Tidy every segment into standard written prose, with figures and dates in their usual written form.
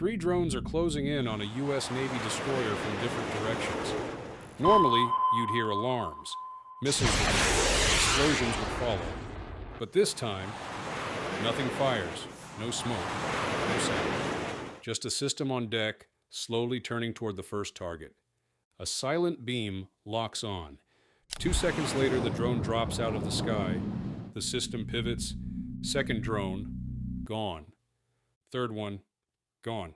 3 drones are closing in on a US Navy destroyer from different directions. Normally, you'd hear alarms. Missiles would be, explosions would follow. But this time, nothing fires, no smoke, no sound. Just a system on deck, slowly turning toward the first target. A silent beam locks on. 2 seconds later, the drone drops out of the sky. The system pivots. Second drone, gone. Third one, gone.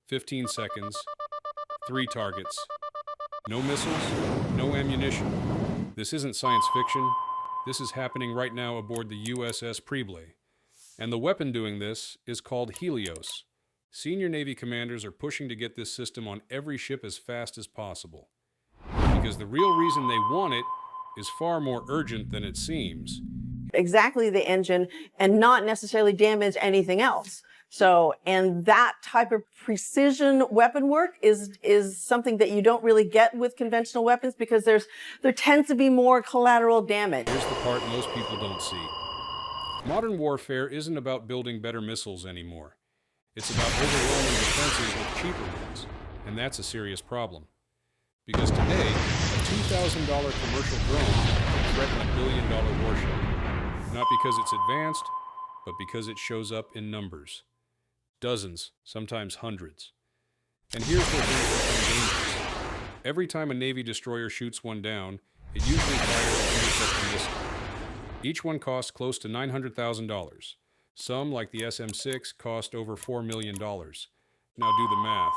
15 seconds. 3 targets. No missiles, no ammunition. This isn't science fiction. This is happening right now aboard the USS Preble. And the weapon doing this is called Helios. Senior Navy commanders are pushing to get this system on every ship as fast as possible. Because the real reason they want it is far more urgent than it seems. Exactly the engine and not necessarily damage anything else. So, and that type of precision weapon work is something that you don't really get with conventional weapons because there tends to be more collateral damage. Here's the part most people don't see. Modern warfare isn't about building better missiles anymore. It's about overwhelming defenses with cheaper ones, and that's a serious problem. Because today, a $2,000 commercial drone can threaten a billion-dollar warship. Not because it's advanced, but because it shows up in numbers. Dozens, sometimes hundreds. And here's where things become dangerous. Every time a Navy destroyer shoots one down, it usually fires an interceptor missile. Each one costs close to $900,000. Some, like the SM-6, cost over $4 million. Now do the math.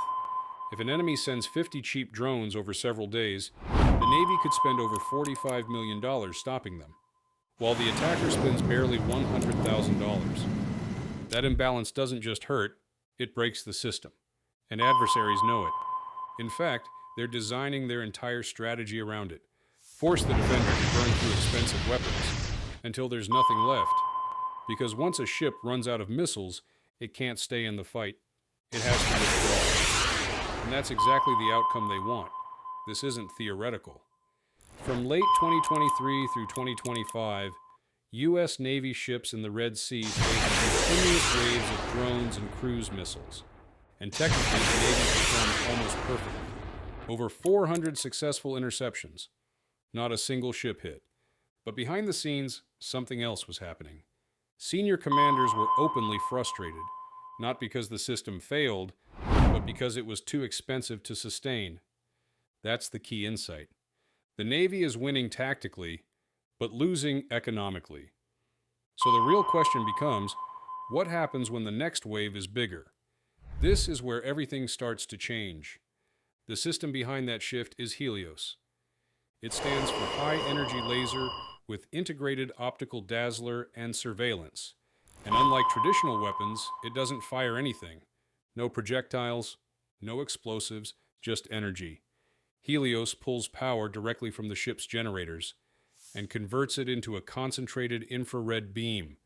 If an enemy sends 50 cheap drones over several days, the Navy could spend over $45 million stopping them, while the attacker spends barely $100,000. That imbalance doesn't just hurt, it breaks the system. And adversaries know it. In fact, they're designing their entire strategy around it. Force the defender to burn through expensive weapons until there's nothing left. Because once a ship runs out of missiles, it can't stay in the fight. It has to withdraw. And that's exactly the outcome they want. This isn't theoretical. From late 2023 through 2025, US Navy ships in the Red Sea face continuous waves of drones and cruise missiles. And technically, the Navy performed almost perfectly. Over 400 successful interceptions. Not a single ship hit. But behind the scenes, something else was happening. Senior commanders were openly frustrated, not because the system failed, but because it was too expensive to sustain. That's the key insight. The Navy is winning tactically, but losing economically. So the real question becomes, what happens when the next wave is bigger? This is where everything starts to change. The system behind that shift is Helios. It stands for High Energy Laser with integrated optical dazzler and surveillance. And unlike traditional weapons, it doesn't fire anything. No projectiles, no explosives, just energy. Helios pulls power directly from the ship's generators and converts it into a concentrated infrared beam.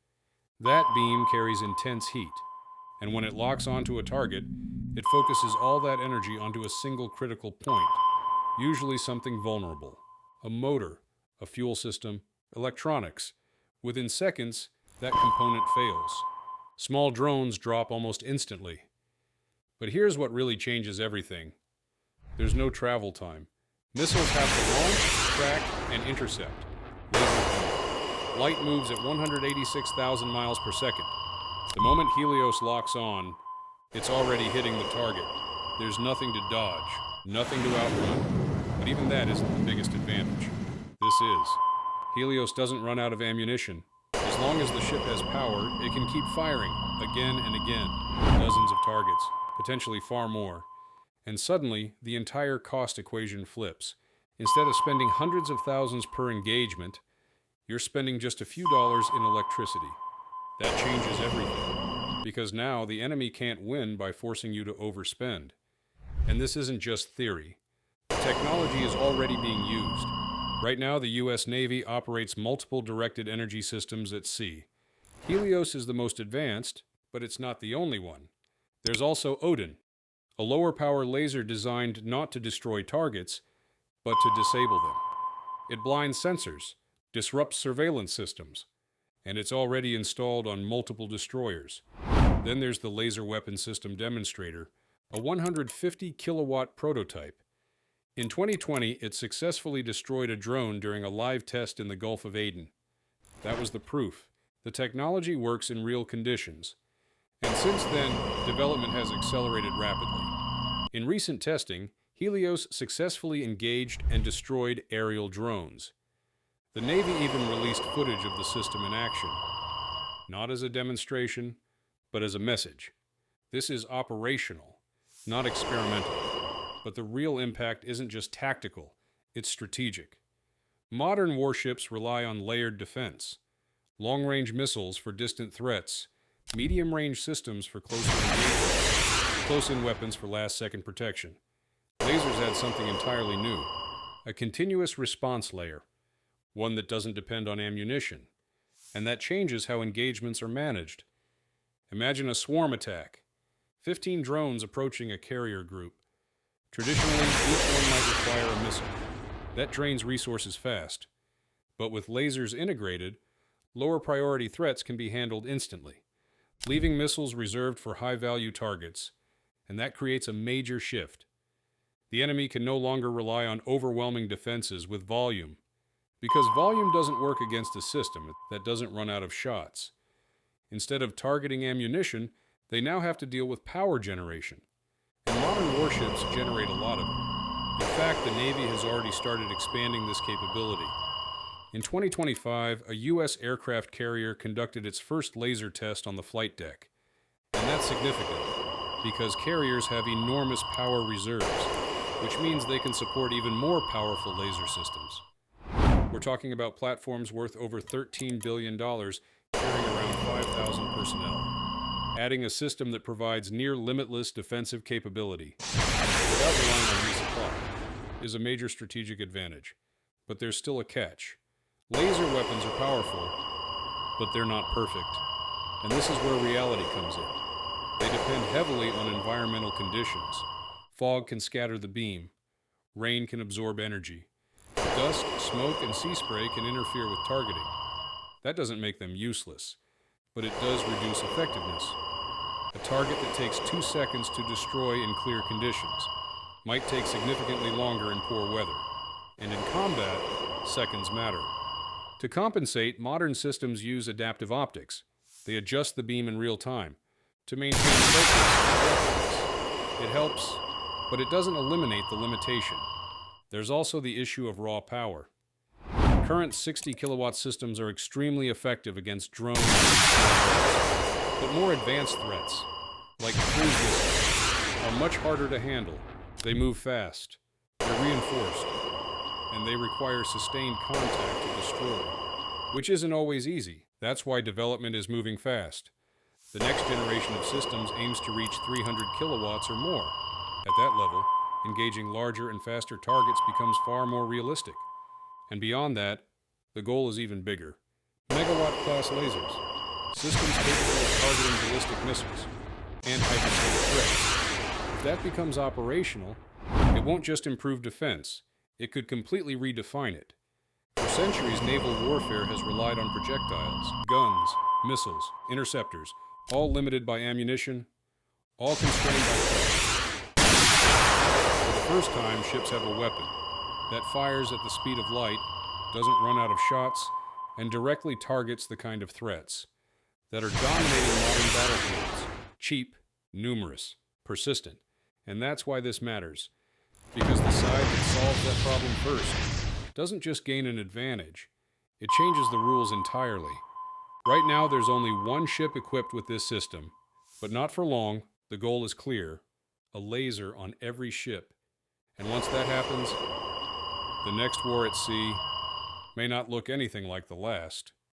That beam carries intense heat, and when it locks onto a target, it focuses all that energy onto a single critical point, usually something vulnerable. A motor, a fuel system, electronics. Within seconds, that component fails. Small drones drop almost instantly. But here's what really changes everything. There's no travel time. Missiles have to launch, track, and intercept. Light moves at 186,000 miles per second. The moment Helios locks on, it's already hitting the target. There's nothing to dodge, nothing to outrun. But even that isn't the biggest advantage. This is. Helios doesn't run out of ammunition. As long as the ship has power, it can keep firing, again and again. Dozens of targets, potentially far more. And suddenly, the entire cost equation flips. Instead of spending hundreds of thousands per engagement, you're spending just a few dollars in electricity. That changes everything. Because now the enemy can't win by forcing you to overspend. And this isn't just theory. The technology is already being used. Right now, the US Navy operates multiple directed energy systems at sea. Helios is the most advanced, but it's not the only one. There's also Odin, a lower power laser designed not to destroy targets, but to disable them. It blinds sensors, disrupts surveillance systems, and it's already installed on multiple destroyers. Then there's the Laser Weapon System Demonstrator, a 150 kilowatt prototype. In 2020, it successfully destroyed a drone during a live test in the Gulf of Aden. That was the proof. The technology works in real conditions. And since then, development has accelerated rapidly. In recent testing, Helios successfully engaged and destroyed aerial drones. The Navy even released footage of the system in action. Not as a demonstration, but as a message. This is operational, not experimental. But the real impact isn't just tactical, it's strategic. Modern warships rely on layered defense. Long-range missiles for distant threats, medium-range systems for closer engagement, close-in weapons for last-second protection. Lasers add something entirely new, a continuous response layer, one that doesn't depend on ammunition, and that changes how engagements are managed. Imagine a swarm attack, 15 drones approaching a carrier group. Traditionally, each one might require a missile. That drains resources fast. But with lasers integrated, lower priority threats can be handled instantly, leaving missiles reserved for high-value targets, and that creates a major shift. The enemy can no longer rely on overwhelming defenses with volume, because volume doesn't work against a system that doesn't run out of shots. Instead of targeting ammunition, they now have to deal with power generation. And modern warships generate a lot of it. In fact, the Navy has already started expanding this capability. In 2025, a US aircraft carrier conducted its first laser test on the flight deck. And that's significant, because carriers have enormous power reserves, which means they can support even more powerful laser systems. We're talking about platforms worth over $13 billion, carrying around 5,000 personnel. Adding a system that provides near-limitless defensive capability, without relying on resupply, is a major strategic advantage. But there's still a catch. Laser weapons are powerful, but they're not perfect. And this is where reality comes in. They depend heavily on environmental conditions. Fog can scatter the beam. Rain can absorb energy. Dust, smoke, and sea spray can interfere with targeting. That doesn't make them useless, but it does reduce effectiveness. A target that takes 2 seconds to destroy in clear conditions might take significantly longer in poor weather. And in combat, seconds matter. To compensate, modern systems use adaptive optics. They adjust the beam in real time to maintain focus and effectiveness. It helps, but it doesn't eliminate the limitation. There's also the issue of raw power. Current 60 kilowatt systems are extremely effective against drones, but more advanced threats, like cruise missiles, are much harder to handle. They move fast, they're reinforced, and they require sustained contact to destroy, which isn't always easy. That's why development is moving fast. The next generation of systems aims to reach 300 kilowatts or more. At that level, engaging larger and faster targets becomes far more realistic. And beyond that, the goal is even bigger. Megawatt-class lasers, systems capable of targeting ballistic missiles, and hypersonic threats. If that becomes operational, it won't just improve defense, it could completely redefine it. For centuries, naval warfare has relied on projectiles, guns, missiles, interceptors, all limited by ammunition, all constrained by cost. For the first time, ships have a weapon that fires at the speed of light, doesn't run out of shots, and directly targets the kind of threats that are dominating modern battlefields. Cheap, numerous, persistent. And that's why this matters. Because the side that solves that problem first doesn't just gain an advantage, it changes the rules entirely. Right now, there's only one ship equipped with this system, but not for long. The goal is clear: a laser on every ship. And once that happens, the next war at sea may not look anything like the last.